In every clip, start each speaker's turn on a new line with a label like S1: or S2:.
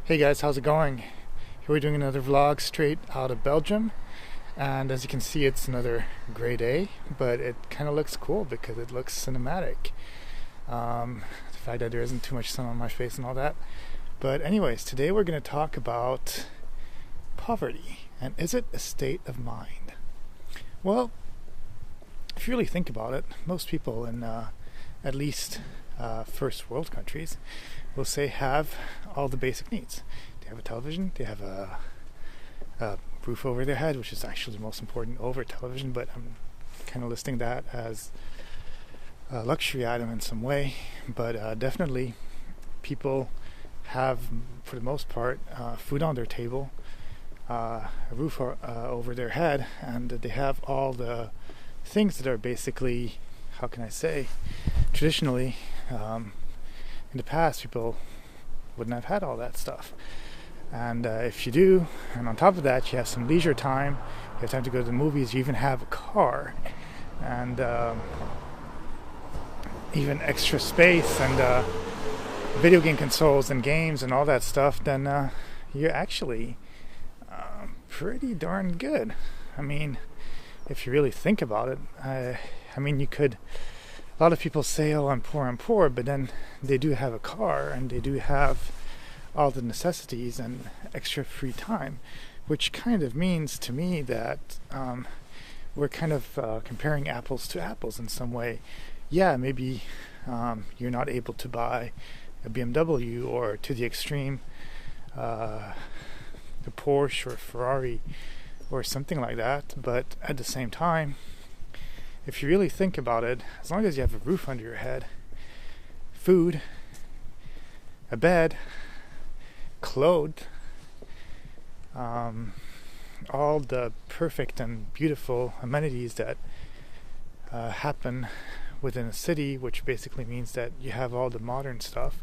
S1: Hey guys, how's it going? Here we're doing another vlog straight out of Belgium, and as you can see it's another gray day, but it kind of looks cool because it looks cinematic. The fact that there isn't too much sun on my face and all that. But anyways, today we're going to talk about poverty, and is it a state of mind? Well, if you really think about it, most people in at least first world countries will say have all the basic needs. They have a television, they have a roof over their head, which is actually the most important over television, but I'm kind of listing that as a luxury item in some way. But definitely people have, for the most part, food on their table, a roof over their head, and they have all the things that are basically, how can I say, traditionally in the past people wouldn't have had all that stuff. And if you do, and on top of that you have some leisure time, you have time to go to the movies, you even have a car and even extra space and video game consoles and games and all that stuff, then you're actually pretty darn good. I mean, if you really think about it, I mean, you could, a lot of people say, oh, I'm poor, but then they do have a car and they do have all the necessities and extra free time, which kind of means to me that we're kind of comparing apples to apples in some way. Yeah, maybe you're not able to buy a BMW, or to the extreme a Porsche or Ferrari or something like that, but at the same time, if you really think about it, as long as you have a roof under your head, food, a bed, clothed, all the perfect and beautiful amenities that happen within a city, which basically means that you have all the modern stuff,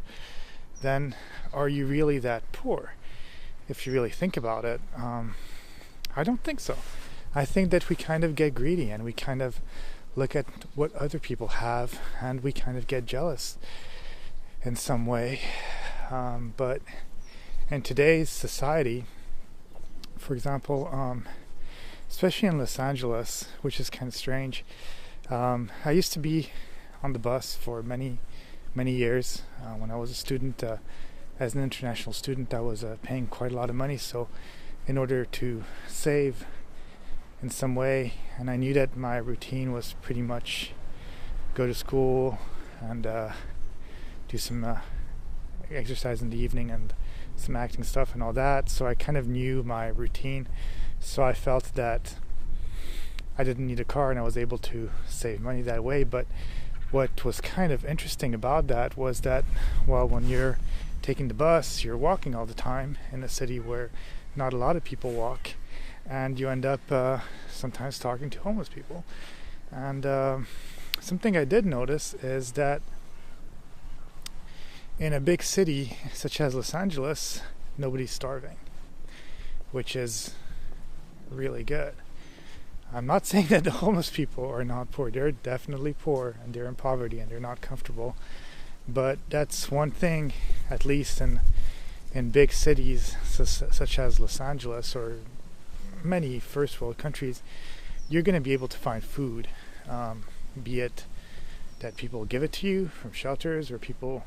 S1: then are you really that poor? If you really think about it, I don't think so. I think that we kind of get greedy and we kind of look at what other people have and we kind of get jealous in some way. But in today's society, for example, especially in Los Angeles, which is kind of strange, I used to be on the bus for many years. When I was a student, as an international student, I was paying quite a lot of money, so in order to save in some way, and I knew that my routine was pretty much go to school and do some exercise in the evening and some acting stuff and all that, so I kind of knew my routine, so I felt that I didn't need a car and I was able to save money that way. But what was kind of interesting about that was that, well, when you're taking the bus, you're walking all the time in a city where not a lot of people walk, and you end up sometimes talking to homeless people. And something I did notice is that in a big city such as Los Angeles, nobody's starving, which is really good. I'm not saying that the homeless people are not poor. They're definitely poor and they're in poverty and they're not comfortable. But that's one thing, at least in big cities such as Los Angeles or many first world countries, you're going to be able to find food, be it that people give it to you from shelters, or people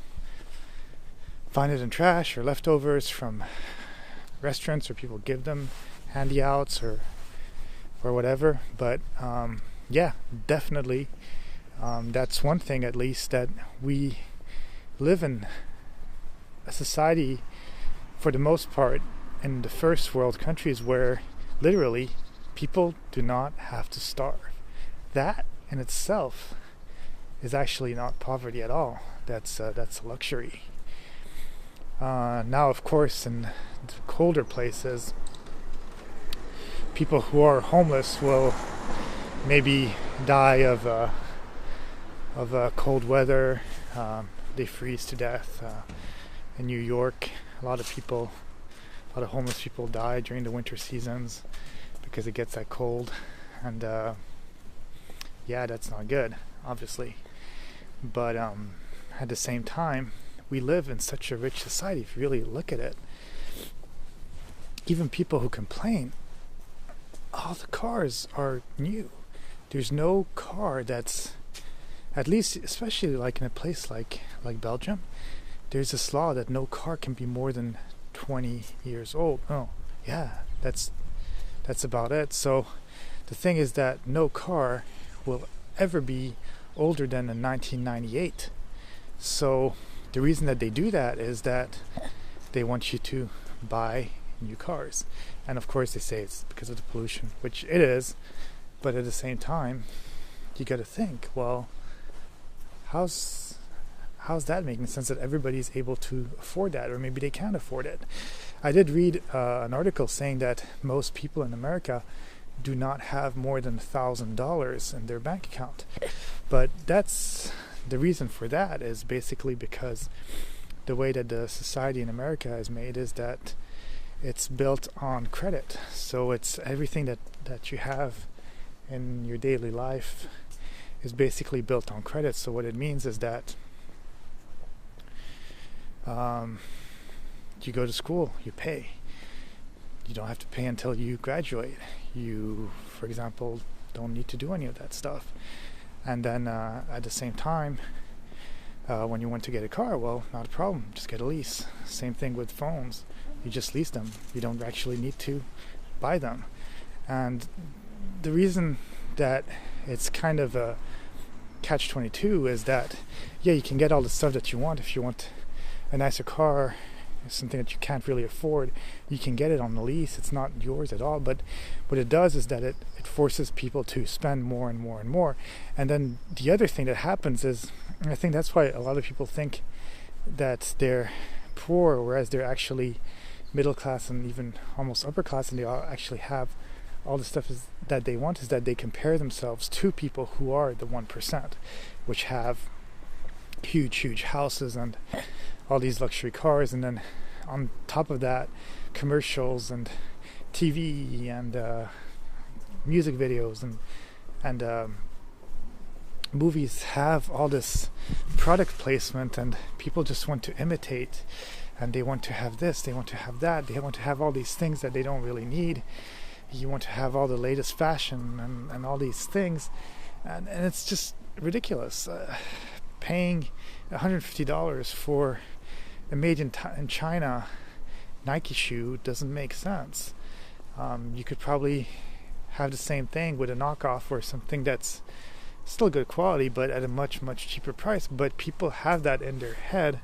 S1: find it in trash or leftovers from restaurants, or people give them handouts or whatever. But yeah, definitely that's one thing, at least, that we live in a society, for the most part, in the first world countries, where literally people do not have to starve. That in itself is actually not poverty at all. That's a luxury. Now, of course, in the colder places, people who are homeless will maybe die of cold weather. They freeze to death. In New York, a lot of homeless people die during the winter seasons because it gets that cold, and yeah, that's not good, obviously. But at the same time, we live in such a rich society, if you really look at it. even people who complain, all the cars are new. There's no car that's, at least especially like in a place like Belgium, there's this law that no car can be more than 20 years old. Oh, yeah, that's about it. So the thing is that no car will ever be older than in 1998. So the reason that they do that is that they want you to buy new cars. And of course they say it's because of the pollution, which it is, but at the same time you got to think, well, how's that making sense that everybody's able to afford that, or maybe they can't afford it? I did read an article saying that most people in America do not have more than $1,000 in their bank account, but that's the reason for that is basically because the way that the society in America is made is that it's built on credit. So it's everything that you have in your daily life is basically built on credit. So what it means is that you go to school, you pay. You don't have to pay until you graduate. You, for example, don't need to do any of that stuff. And then at the same time, when you want to get a car, well, not a problem, just get a lease. Same thing with phones. You just lease them. You don't actually need to buy them. And the reason that it's kind of a catch-22 is that, yeah, you can get all the stuff that you want. If you want a nicer car, something that you can't really afford, you can get it on the lease. It's not yours at all. But what it does is that it forces people to spend more and more and more. And then the other thing that happens is, and I think that's why a lot of people think that they're poor, whereas they're actually middle class and even almost upper class, and they all actually have all the stuff that they want, is that they compare themselves to people who are the 1%, which have huge houses and all these luxury cars, and then on top of that, commercials and TV and music videos and movies have all this product placement, and people just want to imitate, and they want to have this, they want to have that, they want to have all these things that they don't really need. You want to have all the latest fashion and all these things, and it's just ridiculous. Paying $150 for a made in China Nike shoe doesn't make sense. You could probably have the same thing with a knockoff or something that's still good quality but at a much cheaper price. But people have that in their head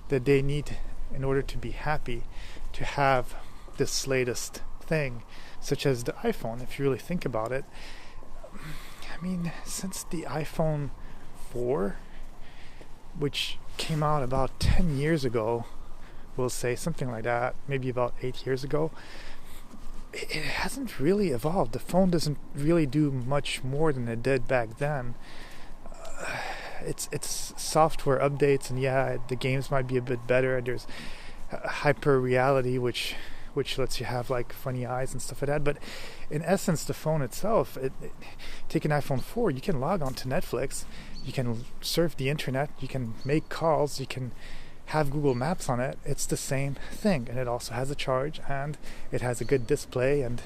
S1: that they need, in order to be happy, to have this latest thing, such as the iPhone. If you really think about it, I mean, since the iPhone 4, which came out about 10 years ago, we'll say something like that, maybe about 8 years ago, it hasn't really evolved. The phone doesn't really do much more than it did back then. It's software updates, and yeah, the games might be a bit better. There's hyper reality, which lets you have like funny eyes and stuff like that. But in essence, the phone itself, take an iPhone 4, you can log on to Netflix, you can surf the internet, you can make calls, you can have Google Maps on it. It's the same thing, and it also has a charge, and it has a good display, and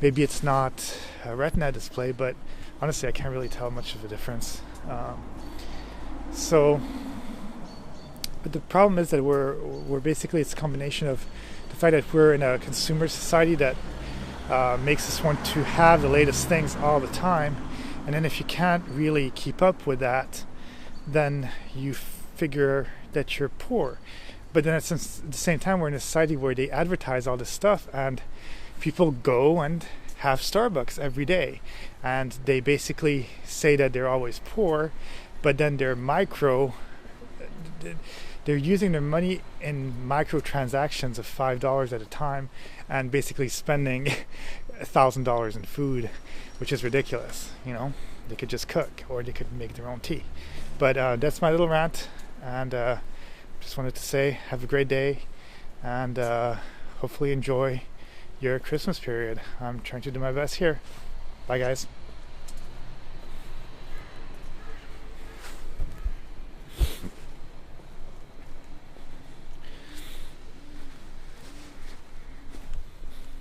S1: maybe it's not a Retina display, but honestly I can't really tell much of a difference. But the problem is that we're basically, it's a combination of the fact that we're in a consumer society that makes us want to have the latest things all the time, and then if you can't really keep up with that, then you figure that you're poor. But then at the same time, we're in a society where they advertise all this stuff, and people go and have Starbucks every day, and they basically say that they're always poor, but then they're using their money in microtransactions of $5 at a time, and basically spending $1,000 in food, which is ridiculous. You know, they could just cook, or they could make their own tea. But that's my little rant, and just wanted to say, have a great day, and hopefully enjoy your Christmas period. I'm trying to do my best here. Bye, guys.